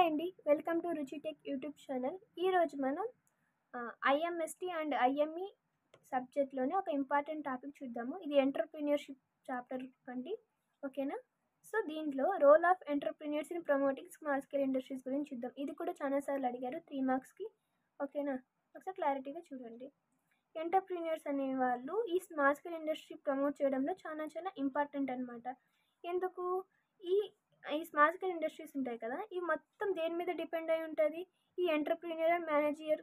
Hi అండి, welcome to రుచి tech YouTube channel. ఈరోజు మనం ఐఎంఎస్టీ అండ్ ఐఎంఈ సబ్జెక్ట్లోనే ఒక ఇంపార్టెంట్ టాపిక్ చూద్దాము. ఇది ఎంటర్‌ప్రెన్యూర్‌షిప్ చాప్టర్ అండి. ఓకేనా? సో దీంట్లో role of entrepreneurs in promoting small scale industries గురించి చూద్దాం. ఇది కూడా చాలా సార్లు అడిగారు 3 మార్క్స్‌కి. ఓకేనా? ఒకసారి క్లారిటీగా చూడండి. ఎంటర్‌ప్రెన్యూర్స్ అనేవాళ్ళు ఈ స్మాల్ స్కేల్ ఇండస్ట్రీ ప్రమోట్ చేయడంలో చాలా ఇంపార్టెంట్ అనమాట. ఎందుకు? ఈ స్మాల్ స్కేల్ ఇండస్ట్రీస్ ఉంటాయి కదా, ఇవి మొత్తం దేని మీద డిపెండ్ అయి ఉంటుంది? ఈ ఎంటర్‌ప్రెన్యూర్ అండ్ మేనేజియర్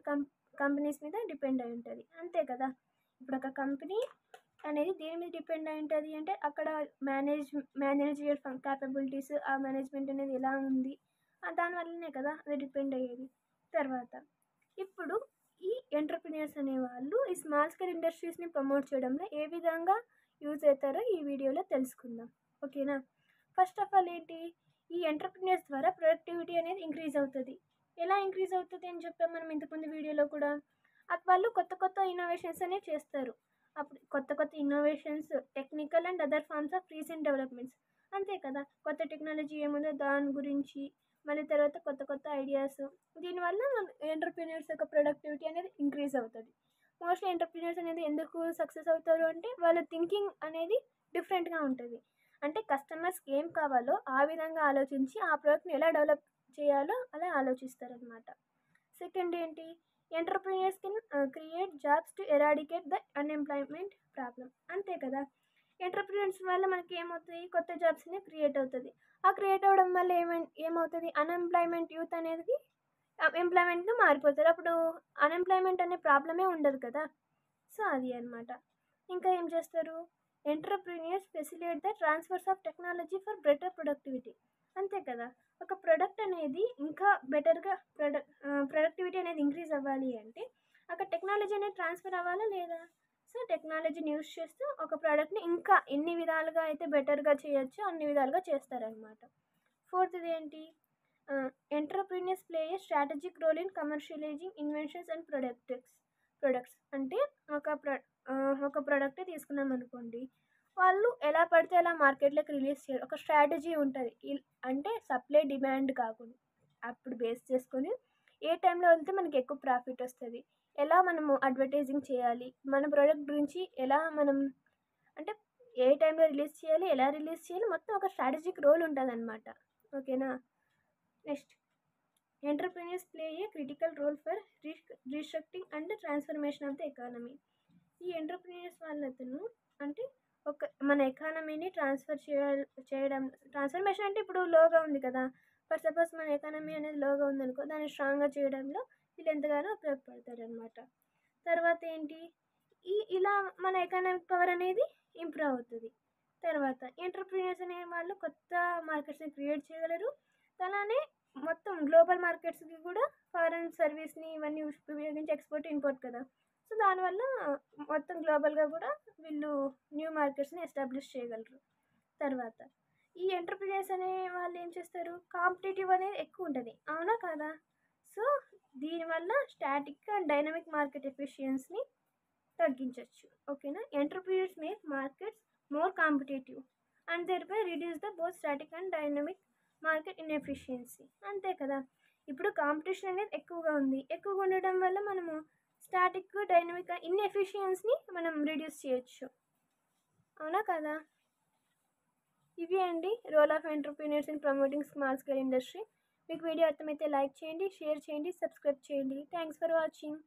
కంపెనీస్ మీద డిపెండ్ అయి ఉంటుంది, అంతే కదా. ఇప్పుడు ఒక కంపెనీ అనేది దేని మీద డిపెండ్ అయి ఉంటుంది అంటే అక్కడ మేనేజియర్ క్యాపబిలిటీస్, ఆ మేనేజ్మెంట్ అనేది ఎలా ఉంది, దానివల్లనే కదా అది డిపెండ్ అయ్యేది. తర్వాత ఇప్పుడు ఈ ఎంటర్‌ప్రెన్యూర్స్ అనేవాళ్ళు ఈ స్మాల్ స్కేల్ ఇండస్ట్రీస్ని ప్రమోట్ చేయడంలో ఏ విధంగా యూజ్ అవుతారో ఈ వీడియోలో తెలుసుకుందాం. ఓకేనా? ఫస్ట్ ఆఫ్ ఆల్ ఏంటి, ఈ ఎంటర్‌ప్రెన్యూర్స్ ద్వారా ప్రొడక్టివిటీ అనేది ఇంక్రీజ్ అవుతుంది. ఎలా ఇంక్రీజ్ అవుతుంది అని చెప్పాం మనం ఇంతకుముందు వీడియోలో కూడా. వాళ్ళు కొత్త ఇన్నోవేషన్స్ అనేవి చేస్తారు. అప్పుడు కొత్త innovations, technical and other forms of recent developments, అంతే కదా. కొత్త టెక్నాలజీ ఏముందో దాని గురించి, మళ్ళీ తర్వాత కొత్త ఐడియాస్, దీనివల్ల ఎంటర్‌ప్రెన్యూర్స్ యొక్క ప్రొడక్టివిటీ అనేది ఇంక్రీజ్ అవుతుంది. మోస్ట్లీ ఎంటర్‌ప్రెన్యూర్స్ అనేది ఎందుకు సక్సెస్ అవుతారు అంటే వాళ్ళ థింకింగ్ అనేది డిఫరెంట్గా ఉంటుంది. అంటే కస్టమర్స్కి ఏం కావాలో ఆ విధంగా ఆలోచించి ఆ ప్రోడక్ట్ని ఎలా డెవలప్ చేయాలో అలా ఆలోచిస్తారనమాట. సెకండ్ ఏంటి, entrepreneurs can create jobs to eradicate the unemployment problem, అంతే కదా. ఎంటర్‌ప్రెన్యూర్స్ వల్ల మనకి ఏమవుతుంది, కొత్త జాబ్స్ అనేవి క్రియేట్ అవుతుంది. ఆ క్రియేట్ అవ్వడం వల్ల ఏమవుతుంది, అన్ఎంప్లాయ్మెంట్ యూత్ అనేది ఎంప్లాయ్మెంట్గా మారిపోతారు. అప్పుడు అన్ఎంప్లాయ్మెంట్ అనే ప్రాబ్లమే ఉండదు కదా. సో అది అనమాట. ఇంకా ఏం చేస్తారు, entrepreneurs facilitate the transfers of technology for better productivity, అంతే కదా. ఒక ప్రొడక్ట్ అనేది ఇంకా బెటర్గా ప్రొడక్టివిటీ అనేది ఇంక్రీజ్ అవ్వాలి అంటే అక్కడ టెక్నాలజీ అనేది ట్రాన్స్ఫర్ అవ్వాలా లేదా? సో టెక్నాలజీని యూస్ చేస్తూ ఒక ప్రోడక్ట్ని ఇంకా ఎన్ని విధాలుగా అయితే బెటర్గా చేయొచ్చో అన్ని విధాలుగా చేస్తారనమాట. ఫోర్త్ది ఏంటి, entrepreneurs play a strategic role in commercialising inventions and products అంటే ఒక ప్రోడక్టే తీసుకున్నాం అనుకోండి, వాళ్ళు ఎలా పడితే అలా మార్కెట్లోకి రిలీజ్ చేయరు. ఒక స్ట్రాటజీ ఉంటుంది. అంటే సప్లై డిమాండ్ కాకుండా అప్పుడు బేస్ చేసుకొని ఏ టైంలో వెళ్తే మనకి ఎక్కువ ప్రాఫిట్ వస్తుంది, ఎలా మనము అడ్వర్టైజింగ్ చేయాలి, మన ప్రోడక్ట్ గురించి ఎలా మనం అంటే ఏ టైంలో రిలీజ్ చేయాలి, ఎలా రిలీజ్ చేయాలి, మొత్తం ఒక స్ట్రాటజిక్ రోల్ ఉంటుంది అనమాట. ఓకేనా? Next, entrepreneurs play a critical role for restructuring and transformation of the economy. ఈ ఎంటర్‌ప్రెన్యూర్స్ వాళ్ళను అంటే మన ఎకానమీని చేయడం, ట్రాన్స్ఫర్మేషన్ అంటే ఇప్పుడు లోగా ఉంది కదా, ఫర్ సపోజ్ మన ఎకానమీ అనేది లోగా ఉందనుకో, దాన్ని స్ట్రాంగ్గా చేయడంలో వీళ్ళు ఎంతగానో ఉపయోగపడతారు అనమాట. తర్వాత ఏంటి, ఇలా మన ఎకనామిక్ పవర్ అనేది ఇంప్రూవ్ అవుతుంది. తర్వాత ఎంటర్‌ప్రెన్యూర్స్ అనే వాళ్ళు కొత్త మార్కెట్స్ని క్రియేట్ చేయగలరు. అలానే మొత్తం గ్లోబల్ మార్కెట్స్కి కూడా ఫారెన్ సర్వీస్ని ఇవన్నీ ఉపయోగించి ఎక్స్పోర్ట్ ఇంపోర్ట్ కదా. సో దానివల్ల మొత్తం గ్లోబల్గా కూడా వీళ్ళు న్యూ మార్కెట్స్ని ఎస్టాబ్లిష్ చేయగలరు. తర్వాత ఈ ఎంటర్‌ప్రెన్యూర్స్ అనే వాళ్ళు ఏం చేస్తారు, కాంపిటేటివ్ అనేది ఎక్కువ ఉంటుంది, అవునా కాదా. సో దీనివల్ల స్టాటిక్ అండ్ డైనమిక్ మార్కెట్ ఎఫిషియన్సీని తగ్గించవచ్చు. ఓకేనా? Entrepreneurs make markets more competitive and thereby reduce the both static and dynamic market inefficiency, అంతే కదా. ఇప్పుడు కాంపిటీషన్ అనేది ఎక్కువగా ఉండడం వల్ల మనము స్టాటిక్, డైనమిక్ ఇన్ఎఫిషియన్సీని మనం రిడ్యూస్ చేయొచ్చు, అవునా కదా. ఇవి అండి role of entrepreneurs in promoting small scale industry. మీకు వీడియో అర్థమైతే లైక్ చేయండి, షేర్ చేయండి, సబ్స్క్రైబ్ చేయండి. Thanks for watching.